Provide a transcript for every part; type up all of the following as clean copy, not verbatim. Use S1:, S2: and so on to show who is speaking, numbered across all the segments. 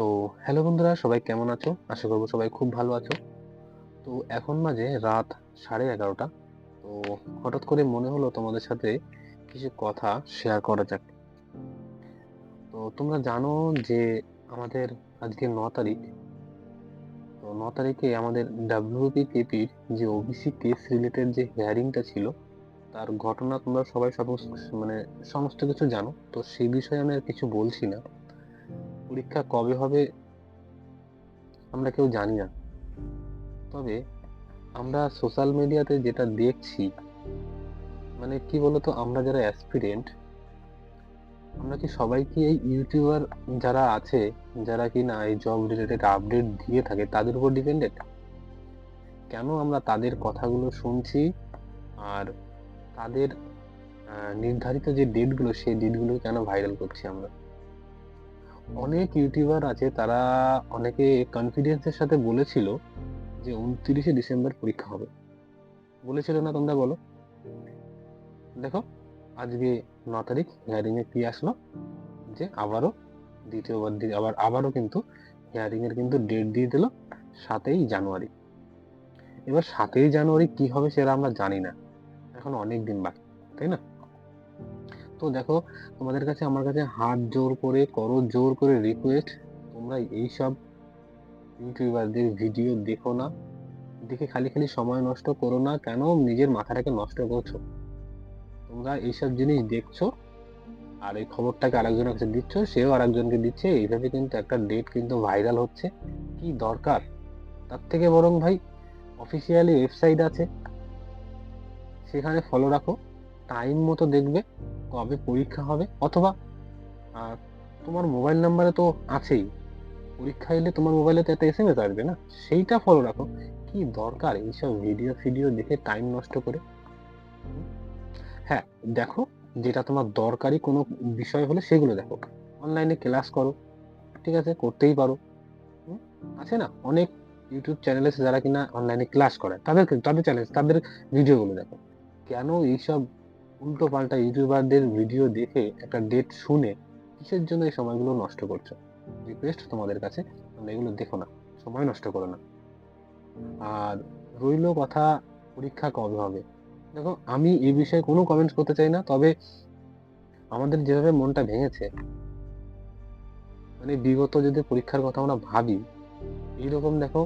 S1: তো হ্যালো বন্ধুরা, সবাই কেমন আছো? আশা করবো সবাই খুব ভালো আছো। তো এখন বাজে রাত 11:30। তো হঠাৎ করে মনে হলো তোমাদের সাথে কিছু কথা শেয়ার করা যাক। তো তোমরা জানো যে আমাদের আজকে 9 তারিখ। তো 9 তারিখে আমাদের WPKPর যে ওবিসি কেস রিলেটেড যে হিয়ারিংটা ছিল, তার ঘটনা তোমরা সবাই সমস্ত কিছু জানো। তো সেই বিষয়ে আমি আর কিছু বলছি না। পরীক্ষা কবে হবে আমরা কেউ জানি না। তবে আমরা সোশ্যাল মিডিয়াতে যেটা দেখছি, মানে কি বলতো, আমরা যারা অ্যাসপিরেন্ট, আমরা কি সবাই কি এই ইউটিউবার যারা আছে, যারা কি না এই জব রিলেটেড আপডেট দিয়ে থাকে, তাদের উপর ডিপেন্ডেন্ট? কেন আমরা তাদের কথাগুলো শুনছি আর তাদের নির্ধারিত যে ডেটগুলো, সেই ডেটগুলো কেন ভাইরাল করছি আমরা? অনেক ইউটিউবার আছে, তারা অনেকে কনফিডেন্সের সাথে বলেছিল যে 29শে ডিসেম্বর পরীক্ষা হবে। বলেছিল না? তোমরা বলো। দেখো, আজকে 9 তারিখ, হিয়ারিং এ কি আসলো? যে আবারও আবারও কিন্তু হিয়ারিং এর কিন্তু ডেট দিয়ে দিল 7ই জানুয়ারি। এবার 7ই জানুয়ারি কি হবে সেটা আমরা জানি না, এখন অনেক দিন বাকি, তাই না? তো দেখো, তোমাদের কাছে আমার কাছে হাত জোর করে, জোর করে রিকোয়েস্ট, তোমরা এইসব ইউটিউবারদের ভিডিও দেখো না, দেখে খালি খালি সময় নষ্ট করো না। কেন নিজের মাথাটাকে নষ্ট করছো? তোমরা এইসব জিনিস দেখছো আর এই খবরটাকে আরেকজনের কাছে দিচ্ছ, সেও আরেকজনকে দিচ্ছে, এইভাবে কিন্তু একটা ডেট কিন্তু ভাইরাল হচ্ছে। কি দরকার? তার থেকে বরং ভাই, অফিসিয়ালি ওয়েবসাইট আছে, সেখানে ফলো রাখো, টাইম মতো দেখবে কবে পরীক্ষা হবে। অথবা তোমার মোবাইল নাম্বারে তো আছেই, পরীক্ষা এলে তোমার মোবাইলে তো একটা SMS আসবে না, সেইটা ফলো রাখো। কি দরকার এইসব ভিডিও দেখে টাইম নষ্ট করে? হ্যাঁ, দেখো, যেটা তোমার দরকারি কোনো বিষয় হলে সেগুলো দেখো। অনলাইনে ক্লাস করো, ঠিক আছে, করতেই পারো। আছে না অনেক ইউটিউব চ্যানেল আছে যারা কিনা অনলাইনে ক্লাস করে, তাদের চ্যানেল, তাদের ভিডিওগুলো দেখো। কেন এইসব উল্টো পাল্টা ইউটিউবারদের ভিডিও দেখে একটা ডেট শুনে কিসের জন্য এই সময়গুলো নষ্ট করছো? রিকোয়েস্ট তোমাদের কাছে, তোমরা এগুলো দেখো না, সময় নষ্ট করো না। আর রইল কথা, পরীক্ষা কবে হবে, দেখো আমি এই বিষয়ে কোনো কমেন্টস করতে চাই না। তবে আমাদের যেভাবে মনটা ভেঙেছে, মানে বিগত যদি পরীক্ষার কথা আমরা ভাবি, এইরকম দেখো,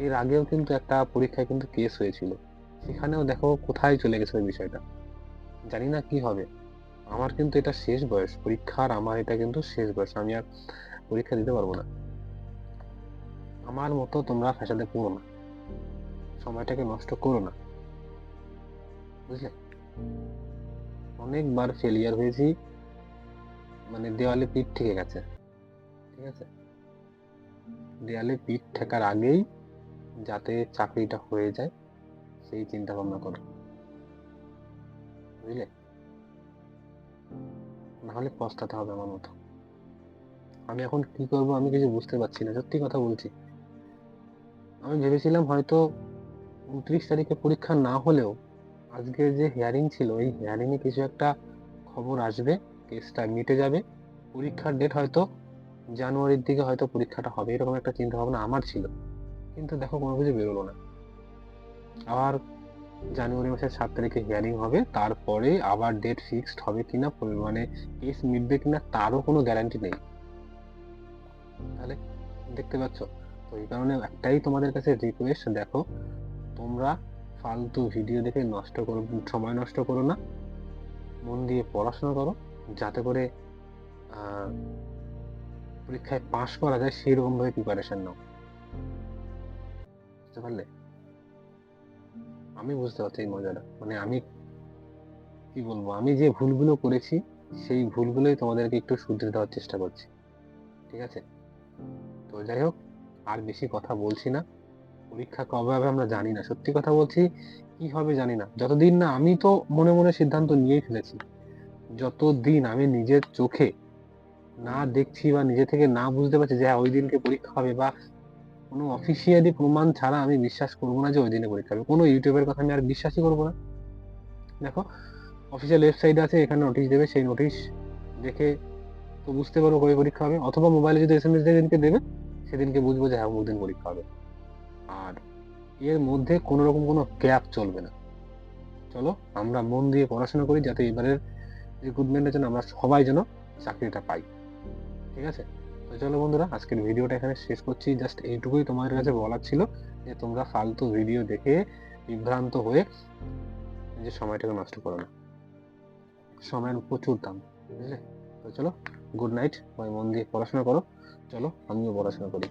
S1: এর আগেও কিন্তু একটা পরীক্ষায় কিন্তু কেস হয়েছিল, সেখানেও দেখো কোথায় চলে গেছে ওই বিষয়টা। জানি না কি হবে। আমার কিন্তু এটা শেষ বয়স পরীক্ষার, আমার এটা কিন্তু শেষ বয়স, আমি আর পরীক্ষা দিতে পারবো না। আমার মতো তোমরা ফ্যাসাদে পড়ো না, সময়টাকে নষ্ট করো না, বুঝলে? অনেকবার ফেলিয়ার হয়েছি, মানে দেওয়ালে পিঠ ঠেকে গেছে, ঠিক আছে? দেওয়ালে পিঠ ঠেকার আগেই যাতে চাকরিটা হয়ে যায়, সেই চিন্তা ভাবনা করো, বুঝলে? নাহলে পস্তাতে হবে আমার মতো। আমি এখন কি করব আমি কিছু বুঝতে পারছি না, সত্যি কথা বলছি। আমি ভেবেছিলাম হয়তো 29 তারিখে পরীক্ষা না হলেও আজকের যে হিয়ারিং ছিল, এই হিয়ারিং এ কিছু একটা খবর আসবে, কেসটা মিটে যাবে, পরীক্ষার ডেট হয়তো জানুয়ারির দিকে হয়তো পরীক্ষাটা হবে, এরকম একটা চিন্তা ভাবনা আমার ছিল। কিন্তু দেখো, কোনো কিছু বেরোলো না। আবার জানুয়ারি মাসের 7 তারিখে হিয়ারিং হবে, তারপরে আবার ডেট ফিক্সড হবে কিনা, মানে কেস মিটবে কিনা, তারও কোনো গ্যারান্টি নেই। তাহলে দেখতে পাচ্ছ? তো এই কারণে একটাই তোমাদের কাছে রিকোয়েস্ট, দেখো, তোমরা ফালতু ভিডিও দেখে সময় নষ্ট করো না, মন দিয়ে পড়াশোনা করো, যাতে করে পরীক্ষায় পাশ করা যায় সেরকম ভাবে প্রিপারেশন নাও। বুঝতে পারলে? আমি বুঝতে পারছি এই মজাটা, মানে আমি কি বলবো, আমি যে ভুলগুলো করেছি সেই ভুলগুলোই তোমাদেরকে একটু শুধরে দেওয়ার চেষ্টা করছি, ঠিক আছে? তো যাই হোক, আর বেশি কথা বলছি না। পরীক্ষা কবে হবে আমরা জানি না, সত্যি কথা বলছি, কি হবে জানি না। যতদিন না, আমি তো মনে মনে সিদ্ধান্ত নিয়েই ফেলেছি, যতদিন আমি নিজের চোখে না দেখছি বা নিজে থেকে না বুঝতে পারছি যে হ্যাঁ ওই দিনকে পরীক্ষা হবে, বা কোনো অফিসিয়ালি প্রমাণ ছাড়া আমি বিশ্বাস করবো না যে ওই দিনে পরীক্ষা হবে। কোনো ইউটিউবের কথা আমি আর বিশ্বাসই করবো না। দেখো, অফিসিয়াল ওয়েবসাইট আছে, এখানে নোটিশ দেবে, সেই নোটিশ দেখে তো বুঝতে পারবো কবে পরীক্ষা হবে, অথবা মোবাইলে যদি এসএমএস যেদিনকে দেবে সেদিনকে বুঝবো যে হ্যাঁ অমুক দিন পরীক্ষা হবে। আর এর মধ্যে কোনো রকম কোনো গ্যাপ চলবে না। চলো আমরা মন দিয়ে পড়াশোনা করি, যাতে এবারের রিক্রুটমেন্টের জন্য আমরা সবাই যেন চাকরিটা পাই। ঠিক আছে? তো চলো বন্ধুরা, আজকের ভিডিওটা এখানে শেষ করছি। জাস্ট এইটুকুই তোমাদের কাছে বলার ছিল যে তোমরা ফালতু ভিডিও দেখে বিভ্রান্ত হয়ে নিজের সময়টাকে নষ্ট করো না। সময়ের প্রচুর দাম, বুঝলে? তো চলো, গুড নাইট, সবাই মন দিয়ে পড়াশোনা করো। চলো আমিও পড়াশোনা করি।